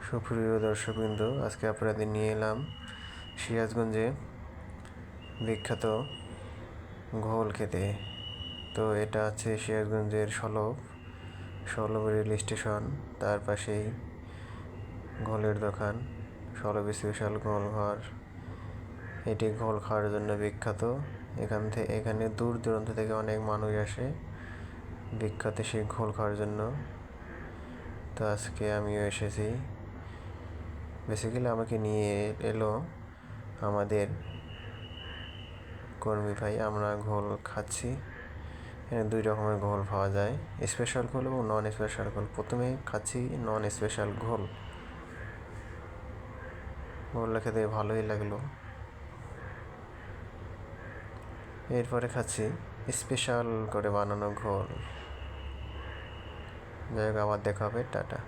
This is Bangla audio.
সুপ্রিয় দর্শকবৃন্দ, আজকে আপনাদের নিয়ে এলাম সিরাজগঞ্জে বিখ্যাত ঘোল খেতে। তো এটা আছে সিরাজগঞ্জের সলভ রেল স্টেশন, তার পাশেই ঘোলের দোকান সলভ স্পেশাল ঘোল ঘর। এটি ঘোল খাওয়ার জন্য বিখ্যাত। এখানে দূর দূরান্ত থেকে অনেক মানুষ আসে বিখ্যাত সেই ঘোল খাওয়ার জন্য। তো আজকে আমিও এসেছি। বেসিক্যালি আমাকে নিয়ে এলো আমাদের কর্মী ভাই। আমরা ঘোল খাচ্ছি। এখানে 2 রকমের ঘোল পাওয়া যায়, স্পেশাল ঘোল এবং নন স্পেশাল ঘোল। প্রথমে খাচ্ছি নন স্পেশাল ঘোলটা খেতে ভালোই লাগলো। এরপরে খাচ্ছি স্পেশাল করে বানানো ঘোল। যাই হোক, আবার দেখা হবে। টাটা।